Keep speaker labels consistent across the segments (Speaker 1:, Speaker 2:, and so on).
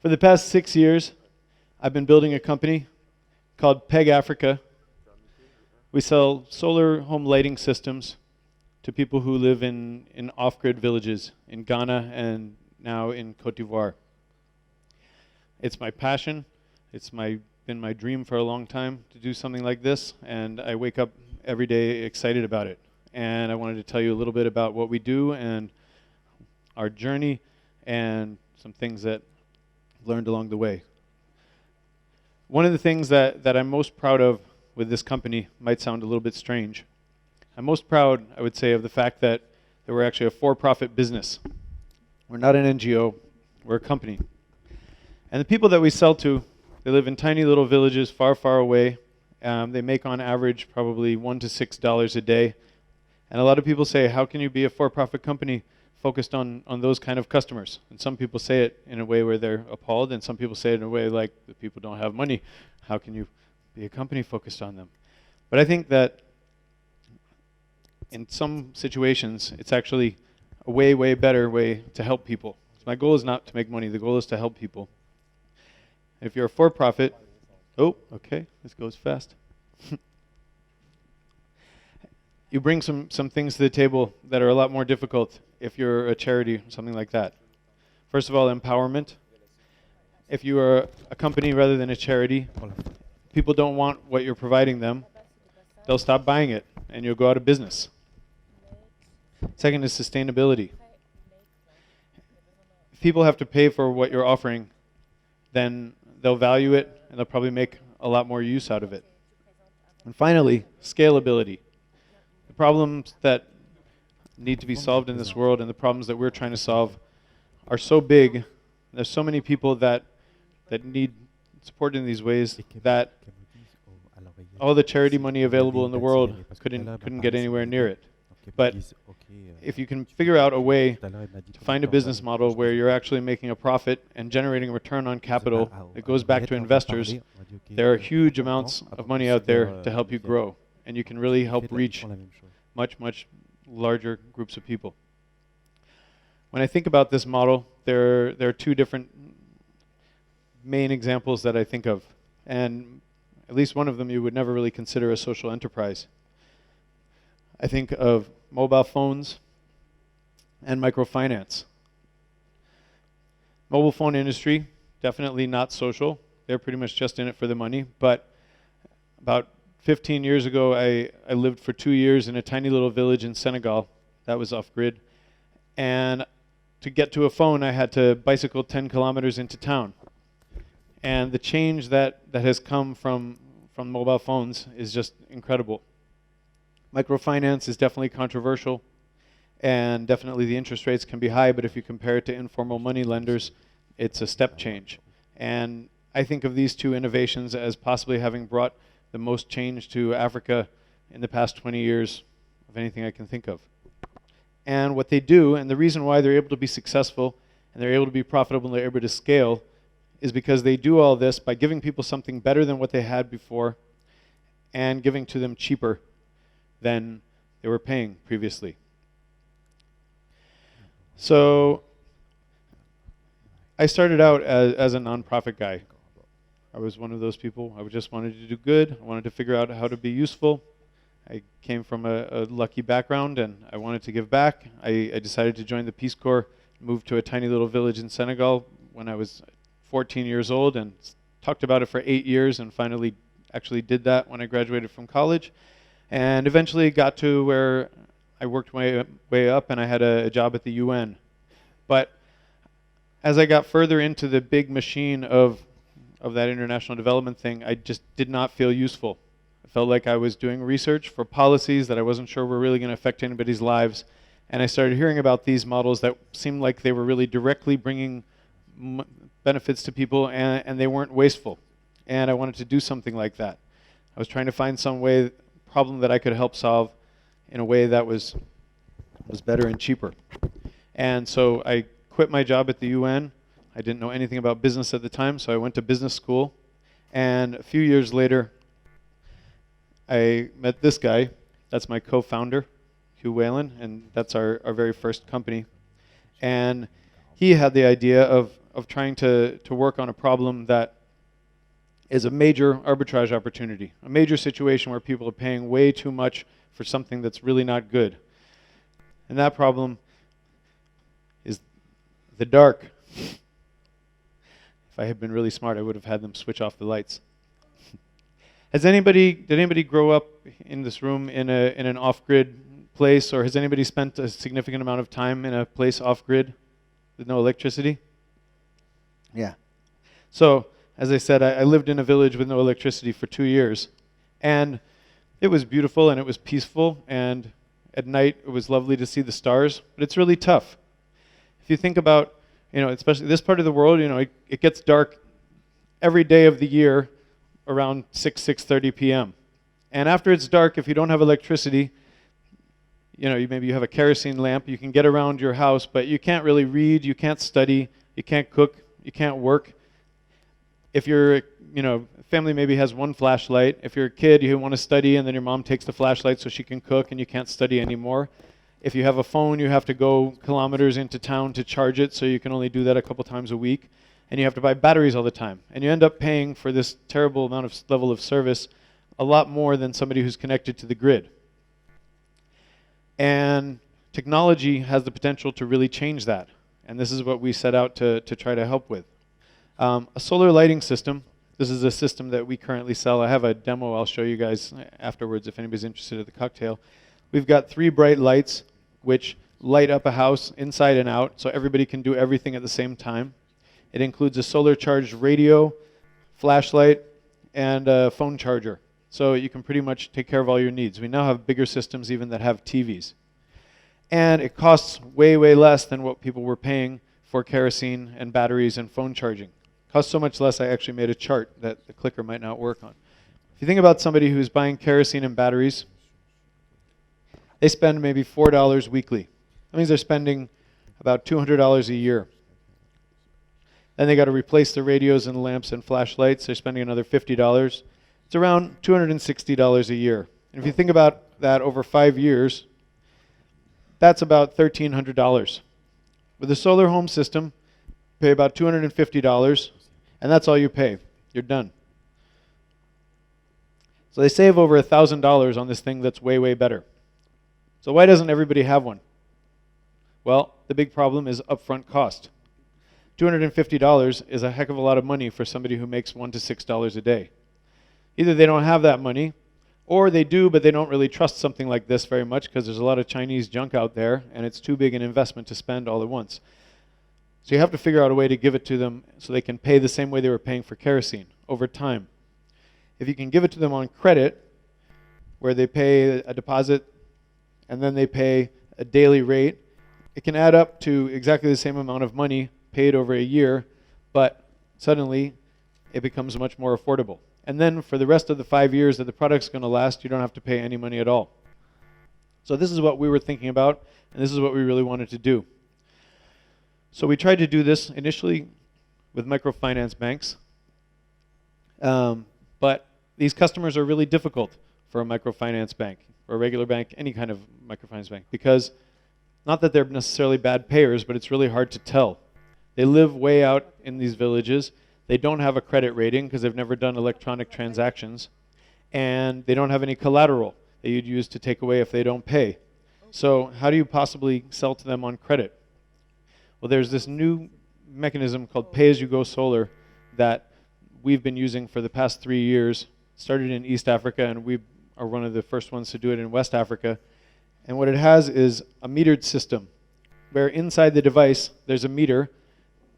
Speaker 1: For the past 6 years, I've been building a company called Peg Africa. We sell solar home lighting systems to people who live in off-grid villages in Ghana and now in Cote d'Ivoire. It's my passion. It's been my dream for a long time to do something like this, and I wake up every day excited about it. And I wanted to tell you a little bit about what we do and our journey and some things that I've learned along the way. One of the things that I'm most proud of with this company might sound a little bit strange. I'm most proud, I would say, of the fact that we're actually a for-profit business. We're not an NGO, we're a company. And the people that we sell to, they live in tiny little villages far, far away. They make on average probably $1 to $6 a day. And a lot of people say, how can you be a for-profit company focused on those kind of customers? And some people say it in a way where they're appalled, and some people say it in a way like, the people don't have money. How can you be a company focused on them? But I think that in some situations, it's actually a way, way better way to help people. So my goal is not to make money. The goal is to help people. If you're a for-profit, oh, okay, this goes fast. You bring some things to the table that are a lot more difficult if you're a charity or something like that. First of all, empowerment. If you are a company rather than a charity, people don't want what you're providing them. They'll stop buying it, and you'll go out of business. Second is sustainability. If people have to pay for what you're offering, then they'll value it, and they'll probably make a lot more use out of it. And finally, scalability. The problems that need to be solved in this world and the problems that we're trying to solve are so big. There's so many people that need support in these ways that all the charity money available in the world couldn't get anywhere near it. But if you can figure out a way to find a business model where you're actually making a profit and generating a return on capital that goes back to investors, there are huge amounts of money out there to help you grow. And you can really help reach much, much larger groups of people. When I think about this model, there are two different main examples that I think of. And at least one of them you would never really consider a social enterprise. I think of mobile phones and microfinance. Mobile phone industry, definitely not social. They're pretty much just in it for the money. But about 15 years ago, I lived for 2 years in a tiny little village in Senegal. That was off-grid. And to get to a phone, I had to bicycle 10 kilometers into town. And the change that has come from mobile phones is just incredible. Microfinance is definitely controversial, and definitely the interest rates can be high, but if you compare it to informal money lenders, it's a step change. And I think of these two innovations as possibly having brought the most change to Africa in the past 20 years of anything I can think of. And what they do, and the reason why they're able to be successful, and they're able to be profitable, and they're able to scale, is because they do all this by giving people something better than what they had before, and giving to them cheaper than they were paying previously. So I started out as a nonprofit guy. I was one of those people. I just wanted to do good. I wanted to figure out how to be useful. I came from a lucky background, and I wanted to give back. I decided to join the Peace Corps, moved to a tiny little village in Senegal when I was 14 years old, and talked about it for 8 years, and finally actually did that when I graduated from college. And eventually got to where I worked my way up, and I had a job at the UN. But as I got further into the big machine of that international development thing, I just did not feel useful. I felt like I was doing research for policies that I wasn't sure were really going to affect anybody's lives. And I started hearing about these models that seemed like they were really directly bringing benefits to people, and they weren't wasteful. And I wanted to do something like that. I was trying to find some problem that I could help solve in a way that was better and cheaper. And so I quit my job at the UN. I didn't know anything about business at the time, so I went to business school. And a few years later, I met this guy. That's my co-founder, Hugh Whalen, and that's our very first company. And he had the idea of of trying to work on a problem that is a major arbitrage opportunity, a major situation where people are paying way too much for something that's really not good. And that problem is the dark. If I had been really smart, I would have had them switch off the lights. Did anybody grow up in this room in an off-grid place, or has anybody spent a significant amount of time in a place off-grid with no electricity? Yeah. So, as I said, I lived in a village with no electricity for 2 years, and it was beautiful and it was peaceful, and at night it was lovely to see the stars, but it's really tough. If you think about, especially this part of the world, it gets dark every day of the year around 6:30 p.m. And after it's dark, if you don't have electricity, maybe you have a kerosene lamp, you can get around your house, but you can't really read, you can't study, you can't cook, you can't work. If your family maybe has one flashlight, if you're a kid, you want to study, and then your mom takes the flashlight so she can cook and you can't study anymore. If you have a phone, you have to go kilometers into town to charge it, so you can only do that a couple times a week. And you have to buy batteries all the time. And you end up paying for this terrible amount of level of service a lot more than somebody who's connected to the grid. And technology has the potential to really change that. And this is what we set out to try to help with. A solar lighting system. This is a system that we currently sell. I have a demo I'll show you guys afterwards if anybody's interested at the cocktail. We've got 3 bright lights which light up a house inside and out, so everybody can do everything at the same time. It includes a solar charged radio, flashlight, and a phone charger. So you can pretty much take care of all your needs. We now have bigger systems even that have TVs. And it costs way, way less than what people were paying for kerosene and batteries and phone charging. It costs so much less, I actually made a chart that the clicker might not work on. If you think about somebody who's buying kerosene and batteries, they spend maybe $4 weekly. That means they're spending about $200 a year. Then they got to replace the radios and lamps and flashlights. They're spending another $50. It's around $260 a year. And if you think about that over 5 years, that's about $1,300. With a solar home system, you pay about $250, and that's all you pay. You're done. So they save over $1,000 on this thing that's way, way better. So why doesn't everybody have one? Well, the big problem is upfront cost. $250 is a heck of a lot of money for somebody who makes $1 to $6 a day. Either they don't have that money, or they do, but they don't really trust something like this very much because there's a lot of Chinese junk out there, and it's too big an investment to spend all at once. So you have to figure out a way to give it to them so they can pay the same way they were paying for kerosene over time. If you can give it to them on credit, where they pay a deposit and then they pay a daily rate, it can add up to exactly the same amount of money paid over a year, but suddenly it becomes much more affordable. And then for the rest of the 5 years that the product's going to last, you don't have to pay any money at all. So this is what we were thinking about, and this is what we really wanted to do. So we tried to do this initially with microfinance banks, but these customers are really difficult for a microfinance bank, or a regular bank, any kind of microfinance bank, because not that they're necessarily bad payers, but it's really hard to tell. They live way out in these villages. They don't have a credit rating because they've never done electronic transactions. And they don't have any collateral that you'd use to take away if they don't pay. So how do you possibly sell to them on credit? Well, there's this new mechanism called pay-as-you-go solar that we've been using for the past 3 years. Started in East Africa, and we are one of the first ones to do it in West Africa. And what it has is a metered system, where inside the device there's a meter.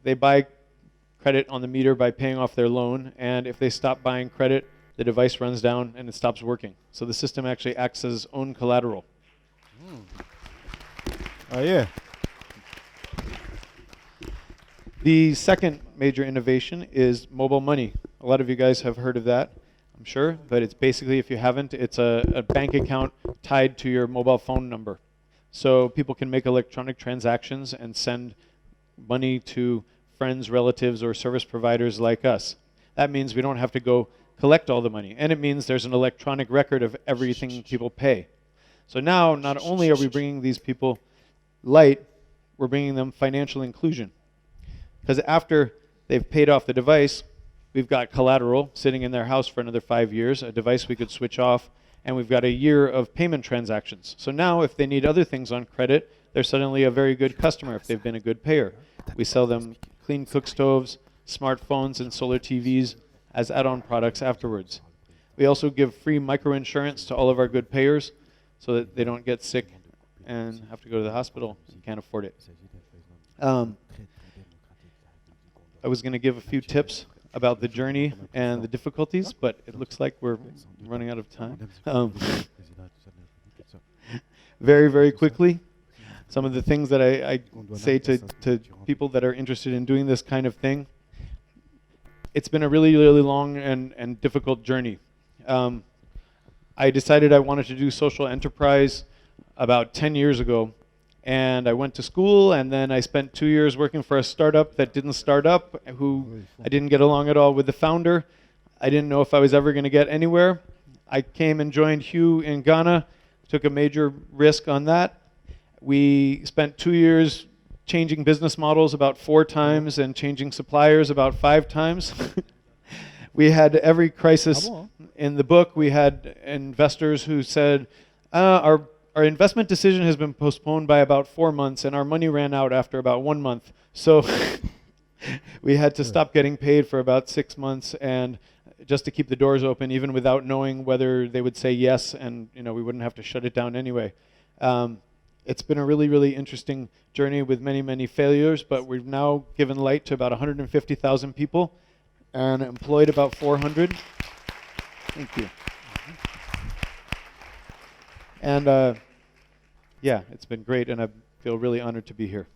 Speaker 1: They buy credit on the meter by paying off their loan, and if they stop buying credit, the device runs down and it stops working. So the system actually acts as own collateral.
Speaker 2: Oh, yeah.
Speaker 1: The second major innovation is mobile money. A lot of you guys have heard of that, I'm sure, but it's basically, if you haven't, it's a bank account tied to your mobile phone number. So people can make electronic transactions and send money to friends, relatives, or service providers like us. That means we don't have to go collect all the money, and it means there's an electronic record of everything people pay. So now, not only are we bringing these people light, we're bringing them financial inclusion. Because after they've paid off the device, we've got collateral sitting in their house for another 5 years, a device we could switch off, and we've got a year of payment transactions. So now if they need other things on credit, they're suddenly a very good customer if they've been a good payer. We sell them clean cook stoves, smartphones, and solar TVs as add-on products afterwards. We also give free microinsurance to all of our good payers so that they don't get sick and have to go to the hospital and can't afford it. I was going to give a few tips about the journey and the difficulties, but it looks like we're running out of time. Very, very quickly, some of the things that I say to people that are interested in doing this kind of thing. It's been a really, really long and difficult journey. I decided I wanted to do social enterprise about 10 years ago, and I went to school, and then I spent 2 years working for a startup that didn't start up, who I didn't get along at all with the founder. I didn't know if I was ever going to get anywhere. I came and joined Hugh in Ghana, took a major risk on that. We spent 2 years changing business models about 4 times and changing suppliers about 5 times. We had every crisis in the book. We had investors who said, our investment decision has been postponed by about 4 months, and our money ran out after about 1 month. So we had to stop getting paid for about 6 months, and just to keep the doors open, even without knowing whether they would say yes, and we wouldn't have to shut it down anyway. It's been a really, really interesting journey with many, many failures, but we've now given light to about 150,000 people and employed about 400. Thank you. And yeah, it's been great, and I feel really honored to be here.